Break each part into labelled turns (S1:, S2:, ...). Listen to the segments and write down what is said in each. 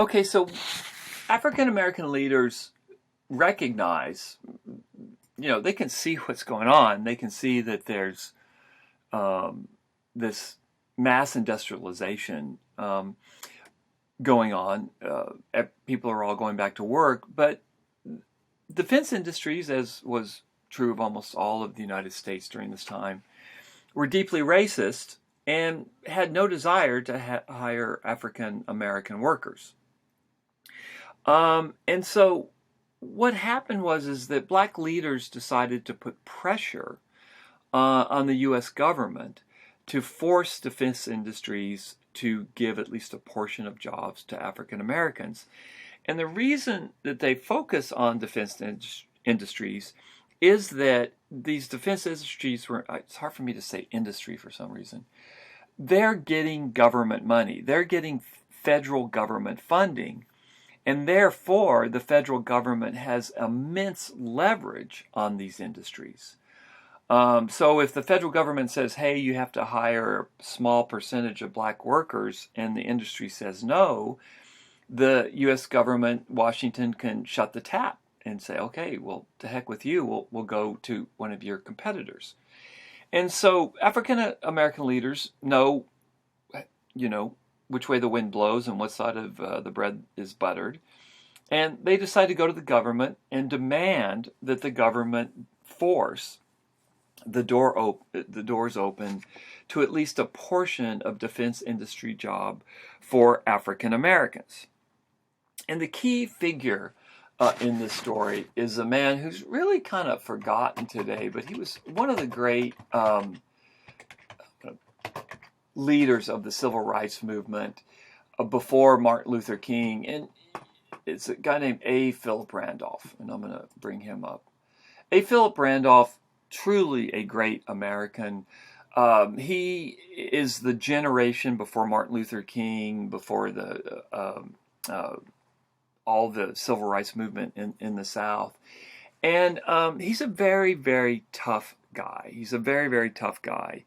S1: Okay, so African American leaders recognize, they can see what's going on. They can see that there's um, this mass industrialization going on. People are all going back to work, but defense industries, as was true of almost all of the United States during this time, were deeply racist and had no desire to hire African American workers. And so what happened is that black leaders decided to put pressure on the U.S. government to force defense industries to give at least a portion of jobs to African Americans. And the reason that they focus on defense industries is that these defense industries it's hard for me to say industry for some reason, they're getting government money. They're getting federal government funding. And therefore, the federal government has immense leverage on these industries. So if the federal government says, hey, you have to hire a small percentage of black workers, and the industry says no, the U.S. government, Washington, can shut the tap and say, okay, well, to heck with you, we'll go to one of your competitors. And so African American leaders know, which way the wind blows and what side of the bread is buttered. And they decide to go to the government and demand that the government force the doors open to at least a portion of defense industry job for African Americans. And the key figure in this story is a man who's really kind of forgotten today, but he was one of the great leaders of the civil rights movement before Martin Luther King, and it's a guy named A. Philip Randolph, and I'm going to bring him up. A. Philip Randolph, truly a great American. He is the generation before Martin Luther King, before the all the civil rights movement in the South. And he's a very, very tough guy. He's a very, very tough guy.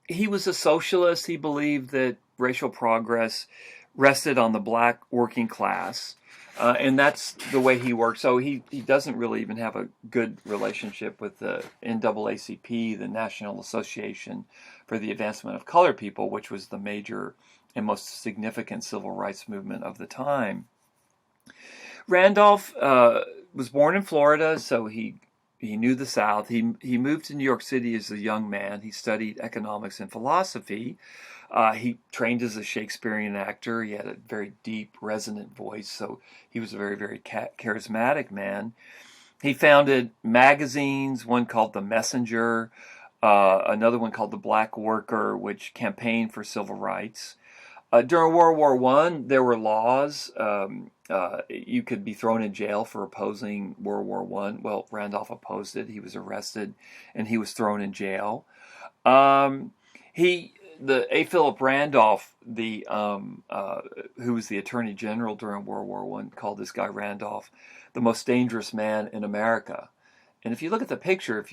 S1: He was a socialist. He believed that racial progress rested on the black working class. And that's the way he worked. So he doesn't really even have a good relationship with the NAACP, the National Association for the Advancement of Colored People, which was the major and most significant civil rights movement of the time. Randolph was born in Florida, so he knew the South. He moved to New York City as a young man. He studied economics and philosophy. He trained as a Shakespearean actor. He had a very deep, resonant voice, so he was a very, very charismatic man. He founded magazines, one called The Messenger, another one called The Black Worker, which campaigned for civil rights. During World War I, there were laws. You could be thrown in jail for opposing World War I. Well, Randolph opposed it. He was arrested, and he was thrown in jail. The A. Philip Randolph, who was the Attorney General during World War I, called this guy Randolph the most dangerous man in America. And if you look at the picture,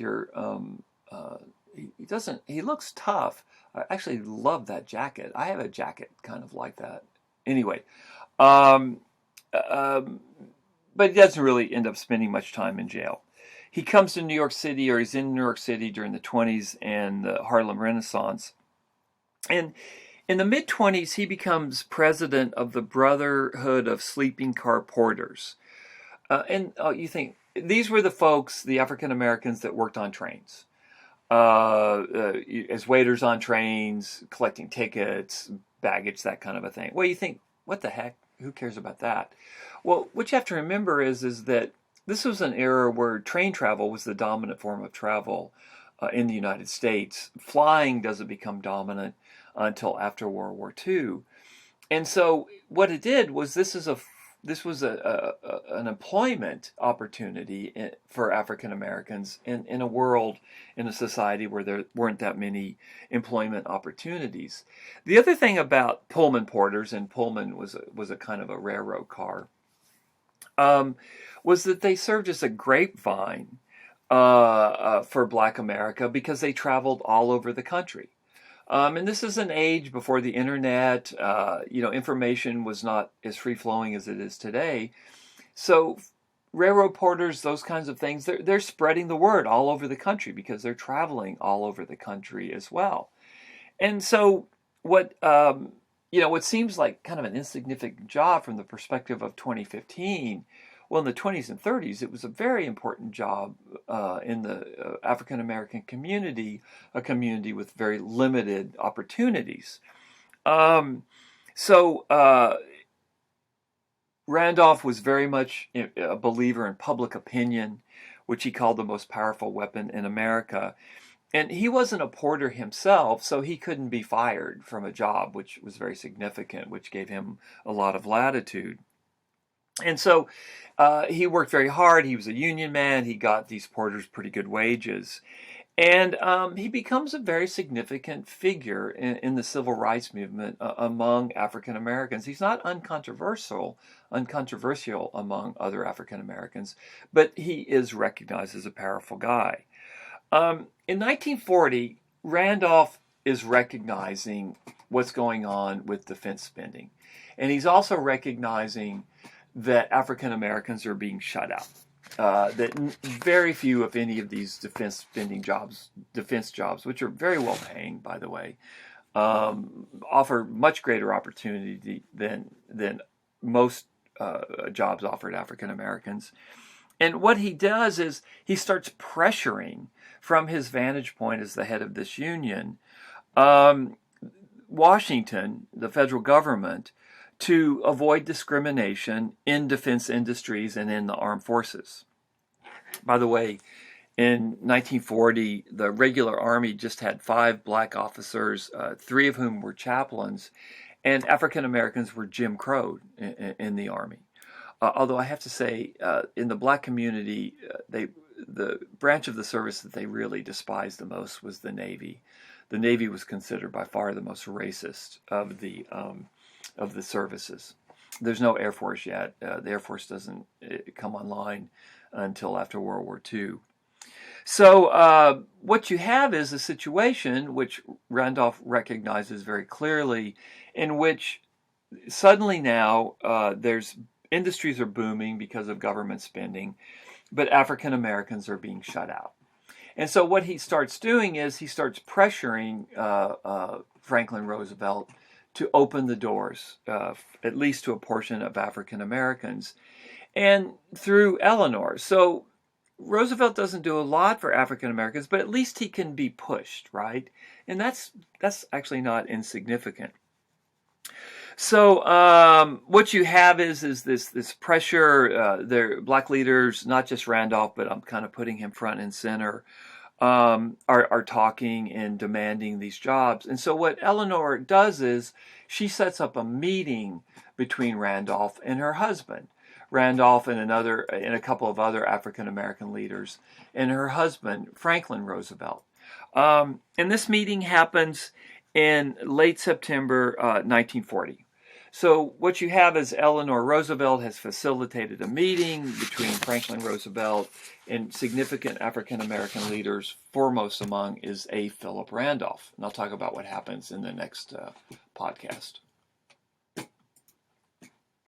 S1: he looks tough. I actually love that jacket. I have a jacket kind of like that. Anyway, but he doesn't really end up spending much time in jail. He comes to New York City, or he's in New York City during the 20s and the Harlem Renaissance. And in the mid-20s, he becomes president of the Brotherhood of Sleeping Car Porters. You think, these were the folks, the African Americans that worked on trains. As waiters on trains, collecting tickets, baggage, that kind of a thing. Well, you think, what the heck? Who cares about that? Well, what you have to remember is that this was an era where train travel was the dominant form of travel in the United States. Flying doesn't become dominant until after World War II. And so what it did was this was an employment opportunity for African Americans in a world, in a society where there weren't that many employment opportunities. The other thing about Pullman porters, and Pullman was a kind of a railroad car, was that they served as a grapevine for Black America because they traveled all over the country. And this is an age before the internet. Information was not as free-flowing as it is today. So railroad porters, those kinds of things, they're spreading the word all over the country because they're traveling all over the country as well. And so what seems like kind of an insignificant job from the perspective of 2015, well, in the 20s and 30s, it was a very important job in the African American community, a community with very limited opportunities. So Randolph was very much a believer in public opinion, which he called the most powerful weapon in America. And he wasn't a porter himself, so he couldn't be fired from a job, which was very significant, which gave him a lot of latitude. And so he worked very hard. He was a union man. He got these porters pretty good wages. And he becomes a very significant figure in the civil rights movement among African Americans. He's not uncontroversial among other African Americans, but he is recognized as a powerful guy. In 1940, Randolph is recognizing what's going on with defense spending. And he's also recognizing that African Americans are being shut out. That very few, if any, of these defense jobs, which are very well paying, by the way, offer much greater opportunity than most jobs offered African Americans. And what he does is he starts pressuring, from his vantage point as the head of this union, Washington, the federal government, to avoid discrimination in defense industries and in the armed forces. By the way, in 1940, the regular Army just had 5 black officers, 3 of whom were chaplains, and African Americans were Jim Crowed in the Army. Although I have to say, in the black community, the branch of the service that they really despised the most was the Navy. The Navy was considered by far the most racist of the services. There's no Air Force yet. The Air Force doesn't come online until after World War II. So what you have is a situation which Randolph recognizes very clearly, in which suddenly now there's industries are booming because of government spending, but African Americans are being shut out. And so what he starts doing is he starts pressuring Franklin Roosevelt to open the doors, at least to a portion of African Americans, and through Eleanor. So Roosevelt doesn't do a lot for African Americans, but at least he can be pushed, right? And that's actually not insignificant. So what you have is this pressure. Black leaders, not just Randolph, but I'm kind of putting him front and center, are talking and demanding these jobs. And so what Eleanor does is she sets up a meeting between Randolph and her husband. Randolph and a couple of other African American leaders, and her husband, Franklin Roosevelt. And this meeting happens in late September 1940. So what you have is Eleanor Roosevelt has facilitated a meeting between Franklin Roosevelt and significant African American leaders. Foremost among is A. Philip Randolph. And I'll talk about what happens in the next podcast.